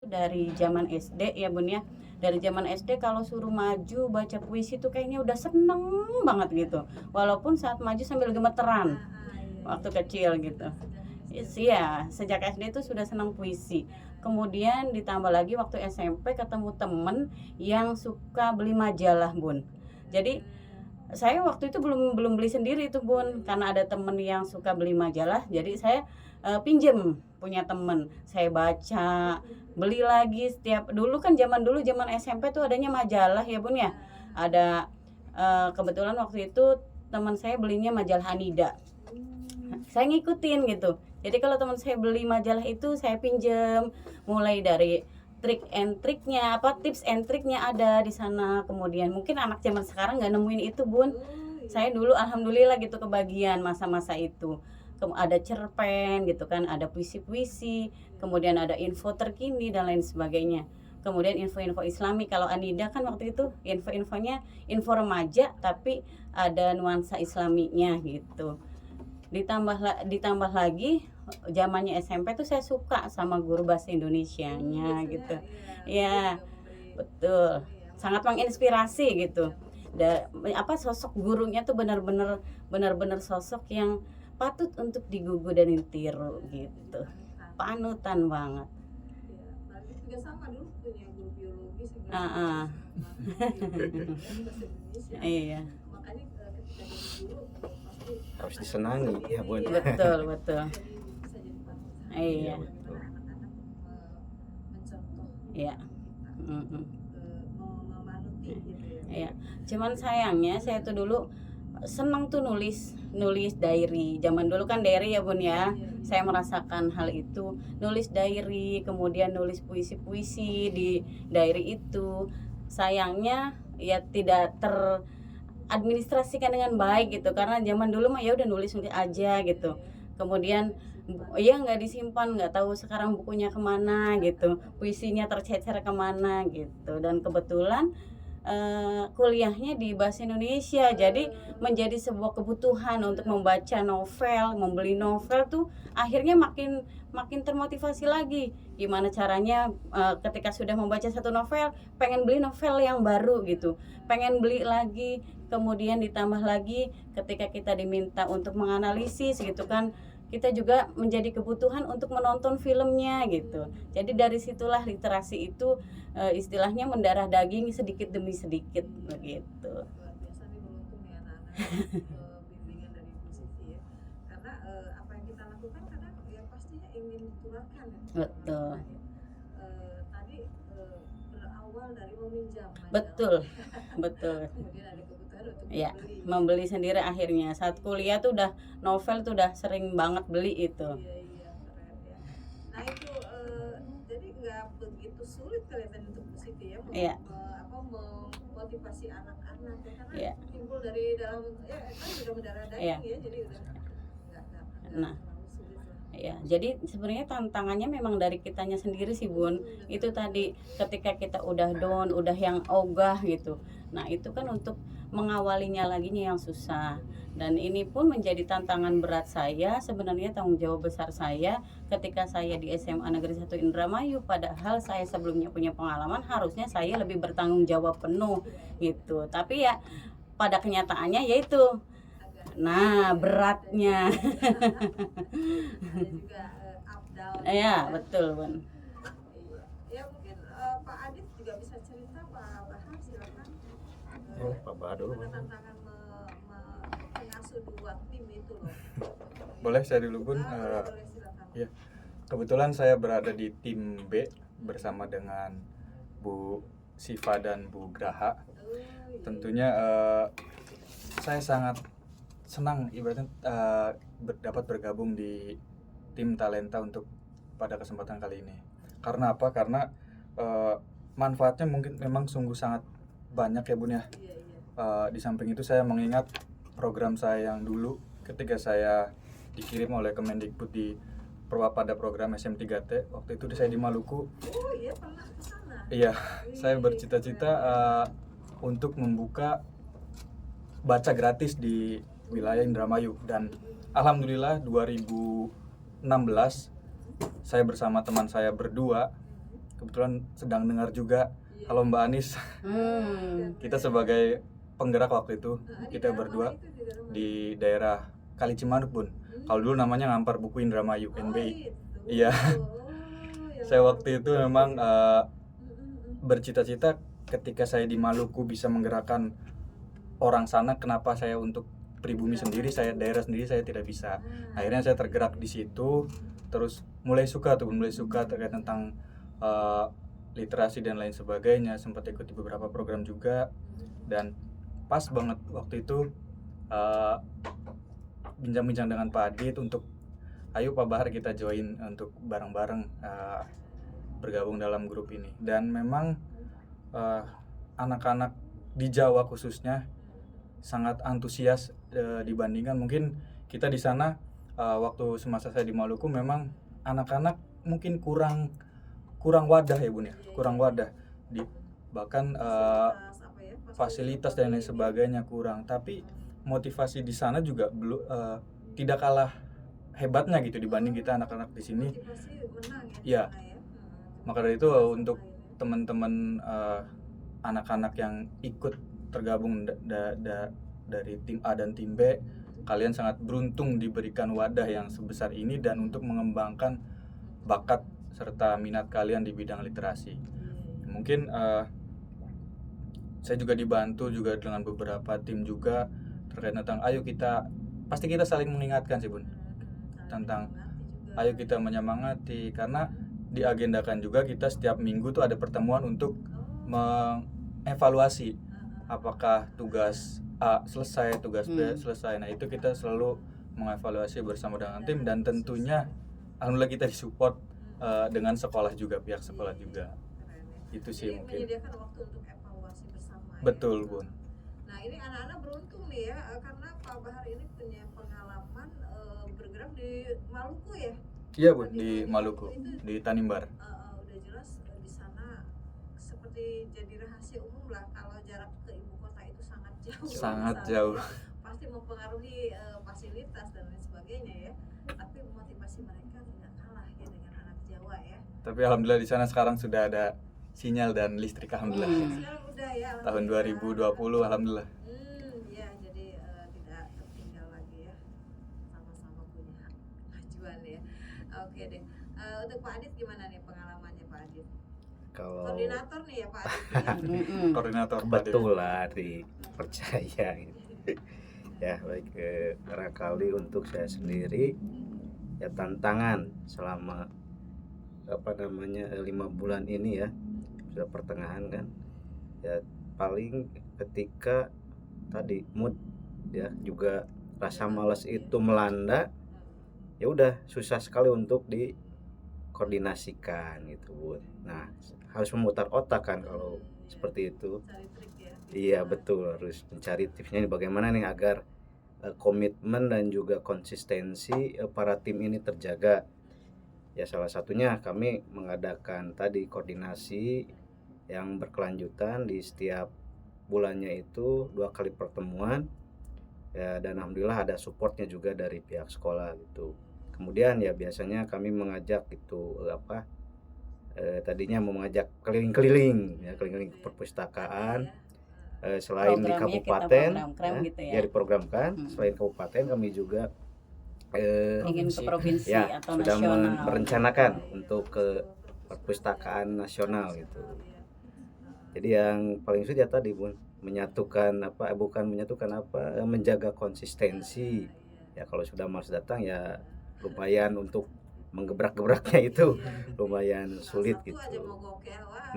dari zaman SD ya Bun ya. Dari zaman SD kalau suruh maju baca puisi tuh kayaknya udah seneng banget gitu. Walaupun saat maju sambil gemeteran waktu kecil gitu. Iya, sejak SD itu sudah senang puisi. Kemudian ditambah lagi waktu SMP ketemu temen yang suka beli majalah Bun. Jadi saya waktu itu belum beli sendiri tuh Bun, karena ada temen yang suka beli majalah. Jadi saya pinjem punya temen, saya baca, beli lagi setiap dulu kan zaman SMP tuh adanya majalah ya Bun ya. Ada kebetulan waktu itu teman saya belinya majalah Anida. Saya ngikutin gitu. Jadi kalau teman saya beli majalah itu saya pinjem, mulai dari trik and triknya, tips and triknya ada di sana. Kemudian mungkin anak zaman sekarang nggak nemuin itu Bun. Saya dulu alhamdulillah gitu kebagian masa-masa itu. Ada cerpen gitu kan, ada puisi-puisi, kemudian ada info terkini dan lain sebagainya. Kemudian info-info Islami. Kalau Anida kan waktu itu info-infonya info remaja tapi ada nuansa Islaminya gitu. Ditambah lagi zamannya SMP tuh saya suka sama guru bahasa Indonesianya gitu. Ya, betul. Sangat menginspirasi gitu. Sosok gurunya tuh benar-benar sosok yang patut untuk digugu dan ditiru gitu. Panutan banget. Juga sama dulu punya guru biologi Heeh. Iya. Makanya ketika jadi guru pasti harus disenangi ya Bun. Betul. bisa jadi panutan. Iya. Anak-anak mencontoh Iya. memanuti gitu ya. Iya. Cuman sayangnya saya tuh dulu senang tuh nulis diary. Zaman dulu kan diary ya Bun ya. Saya merasakan hal itu, nulis diary, kemudian nulis puisi-puisi di diary itu. Sayangnya ya tidak teradministrasikan dengan baik gitu, karena zaman dulu mah ya udah nulis aja gitu. Kemudian ya nggak disimpan, nggak tahu sekarang bukunya kemana gitu, puisinya tercecer kemana gitu. Dan kebetulan kuliahnya di bahasa Indonesia, jadi menjadi sebuah kebutuhan untuk membaca novel, membeli novel tuh akhirnya makin termotivasi lagi. Gimana caranya ketika sudah membaca satu novel, pengen beli novel yang baru gitu, pengen beli lagi. Kemudian ditambah lagi ketika kita diminta untuk menganalisis gitu kan, kita juga menjadi kebutuhan untuk menonton filmnya gitu. Jadi dari situlah literasi itu istilahnya mendarah daging sedikit demi sedikit begitu. Luar biasa nih beruntung ya anak-anak bimbingan dari Bu Siti ya. Karena apa yang kita lakukan kadang ya pastinya ingin ditularkan ya. Betul. Tadi berawal dari meminjam majalah. Betul. Kemudian ada kebutuhan untuk Ya, membeli. membeli sendiri akhirnya. Saat kuliah tuh udah novel tuh udah sering banget beli itu. Iya keren ya. Nah itu jadi nggak begitu sulit kelihatan untuk Bu Siti ya Iya. memotivasi anak-anak ya, karena Iya. timbul dari dalam ya kan sudah mendarah daging Iya. ya, jadi udah nggak Nah. terlalu sulit lah. Ya, jadi sebenarnya tantangannya memang dari kitanya sendiri sih Bun. Itu tadi ketika kita udah down, udah yang ogah gitu. Nah, itu kan untuk mengawalinya laginya yang susah. Dan ini pun menjadi tantangan berat saya, sebenarnya tanggung jawab besar saya ketika saya di SMA Negeri 1 Indramayu. Padahal saya sebelumnya punya pengalaman, harusnya saya lebih bertanggung jawab penuh gitu. Tapi ya pada kenyataannya yaitu nah beratnya. Ada juga up down. Iya, betul Bun. Iya. Ya mungkin Pak Adit juga bisa cerita, Pak Bahar silakan. Boleh Pak Bahar dulu. Gimana tantangan mengasuh dua tim itu loh. Boleh saya dulu Bun. Boleh silakan. Ya, kebetulan saya berada di tim B bersama dengan Bu Siva dan Bu Graha. Iya. Tentunya saya sangat senang ibaratnya dapat bergabung di tim talenta untuk pada kesempatan kali ini. Karena apa? Karena manfaatnya mungkin memang sungguh sangat banyak ya Bun ya. Iya. Di samping itu saya mengingat program saya yang dulu ketika saya dikirim oleh Kemendikbud pada program SM3T. Waktu itu saya di Maluku. Oh iya, pernah ke sana. Iya, saya bercita-cita untuk membuka baca gratis di wilayah Indramayu, dan alhamdulillah 2016 saya bersama teman saya berdua kebetulan sedang dengar juga. Halo Mbak Anis, kita sebagai penggerak waktu itu kita berdua di daerah Kali Cimanuk Bun. Kalau dulu namanya Ngampar Buku Indramayu NBI. Iya. Saya waktu itu memang bercita-cita ketika saya di Maluku bisa menggerakkan orang sana, kenapa saya untuk pribumi sendiri, saya daerah sendiri saya tidak bisa. Akhirnya saya tergerak di situ, terus mulai suka terkait tentang literasi dan lain sebagainya, sempat ikut di beberapa program juga. Dan pas banget waktu itu bincang-bincang dengan Pak Adit untuk ayo Pak Bahar kita join untuk bareng-bareng bergabung dalam grup ini. Dan memang anak-anak di Jawa khususnya sangat antusias dibandingkan mungkin kita di sana. Waktu semasa saya di Maluku memang anak-anak mungkin kurang wadah ya Bun ya, kurang wadah bahkan fasilitas dan lain sebagainya kurang, tapi motivasi di sana juga belum tidak kalah hebatnya gitu dibanding kita anak-anak di sini. Ya, maka dari itu untuk teman-teman anak-anak yang ikut tergabung dari tim A dan tim B, kalian sangat beruntung diberikan wadah yang sebesar ini dan untuk mengembangkan bakat serta minat kalian di bidang literasi. Mungkin saya juga dibantu juga dengan beberapa tim juga terkait tentang ayo kita saling mengingatkan sih Bun, tentang ayo kita menyemangati, karena diagendakan juga kita setiap minggu tuh ada pertemuan untuk mengevaluasi apakah tugas A selesai, tugas B selesai. Nah itu kita selalu mengevaluasi bersama dengan tim, dan tentunya alhamdulillah kita disupport dengan sekolah juga, pihak sekolah juga. Itu sih jadi mungkin menyediakan waktu untuk evaluasi bersama. Betul ya. Bun. Nah ini anak-anak beruntung nih ya, karena Pak Bahar ini punya pengalaman bergerak di Maluku ya. Iya Bun, di Maluku, di Tanimbar. Udah jelas di sana seperti jadi rahasia umum lah, kalau jarak ke ibu kota itu sangat jauh. Sangat misalnya, jauh. Pasti mempengaruhi fasilitas dan lain sebagainya ya. Tapi motivasi mereka tidak kalah ya dengan anak Jawa ya. Tapi alhamdulillah di sana sekarang sudah ada sinyal dan listrik alhamdulillah. Sekarang udah ya. Tahun 2020 alhamdulillah. Ya jadi tidak tertinggal lagi ya. Sama-sama punya kemajuan ya. Oke deh. Untuk Pak Adit gimana nih pengalamannya Pak Adit? Kalau Koordinator nih ya Pak Adit. Koordinator kebetulan dipercaya gitu. Ya baik, barangkali untuk saya sendiri ya tantangan selama 5 bulan ini ya, sudah pertengahan kan ya, paling ketika tadi mood ya, juga rasa malas itu melanda, ya udah susah sekali untuk dikoordinasikan gitu Bun. Nah harus memutar otak kan kalau seperti itu. Cari trik ya. Iya betul, harus mencari tipsnya bagaimana nih agar komitmen dan juga konsistensi para tim ini terjaga. Ya salah satunya kami mengadakan tadi koordinasi yang berkelanjutan di setiap bulannya itu 2 kali pertemuan ya, dan alhamdulillah ada supportnya juga dari pihak sekolah gitu. Kemudian ya biasanya kami mengajak itu tadinya mau mengajak keliling-keliling ke perpustakaan. Selain di kabupaten ya diprogramkan, selain kabupaten kami juga ingin ke provinsi ya atau sudah nasional. merencanakan untuk ke perpustakaan nasional gitu. Jadi yang paling sulit ya tadi Bun, menjaga konsistensi ya. Kalau sudah malas datang ya lumayan untuk menggebrak-gebraknya itu lumayan sulit gitu.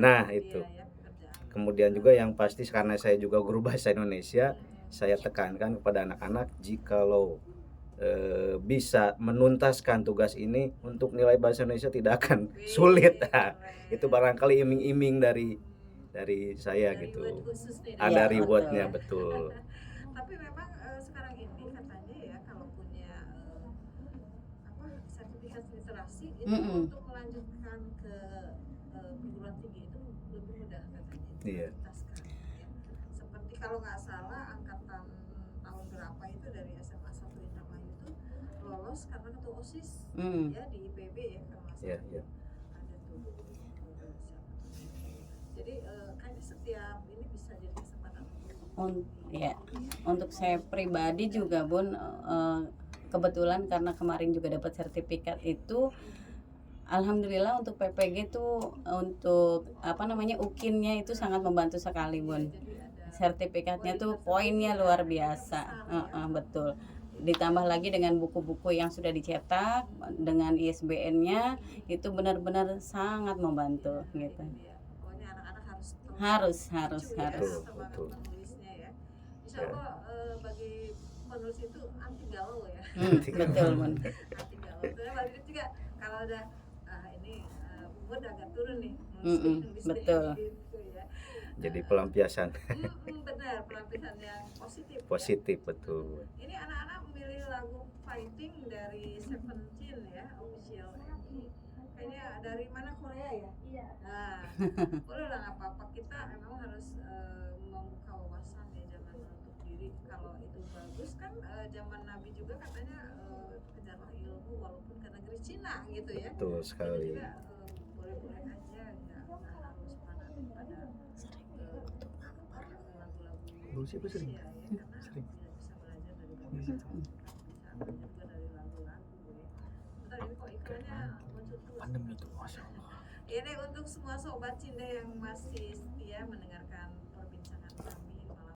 Nah itu. Kemudian juga yang pasti karena saya juga guru bahasa Indonesia, saya tekankan kepada anak-anak jikalau bisa menuntaskan tugas ini untuk nilai bahasa Indonesia tidak akan sulit. Nah, itu barangkali iming-iming dari saya gitu. Ada rewardnya betul. Tapi memang sekarang ini katanya ya kalau punya sertifikat literasi itu untuk melanjutkan ke perguruan tinggi itu lebih mudah katanya. Iya. Seperti kalau nggak salah angkatan tahun berapa itu dari SMA 1 Indramayu itu lolos karena ketua OSIS ya di IPB ya kalau nggak salah. Iya. Ada tuh kayaknya setiap ini bisa jadi kesempatan. Ya, untuk saya pribadi juga Bun, kebetulan karena kemarin juga dapat sertifikat itu, alhamdulillah untuk PPG tuh untuk UKIN-nya itu sangat membantu sekali Bun. Sertifikatnya tuh poinnya luar biasa. Betul. Ditambah lagi dengan buku-buku yang sudah dicetak dengan ISBN-nya itu benar-benar sangat membantu gitu. Pokoknya anak-anak Harus. Betul. Penulisnya ya. Insya Allah bagi penulis itu anti galau ya. Betul Bun. Anti galau. Soalnya Mbak Didit juga kalau udah ini umur udah agak turun nih. nulis betul. gitu ya. Jadi pelampiasan Benar, pelampiasan yang positif. positif, betul. Ini anak-anak memilih lagu Fighting dari Seventeen ya, official MV. Kayaknya dari mana, Korea ya? Iya. Nah, boleh lah, nggak apa-apa. Kita memang harus membuka wawasan ya, jangan menutup diri. Kalau itu bagus kan, zaman Nabi juga katanya kejarlah ilmu walaupun ke negeri Cina gitu ya. Betul sekali. Jadi juga boleh-boleh aja, nggak harus fanatik pada lagu-lagu Siapa sering? Rusia ya, karena Sering. tidak bisa belajar dari berbagai hal, bisa belajar juga dari lagu-lagu ya. Bentar, ini kok iklannya muncul terus. Pandemi itu, masya Allah. Ini untuk semua sobat Cinda yang masih setia mendengarkan perbincangan kami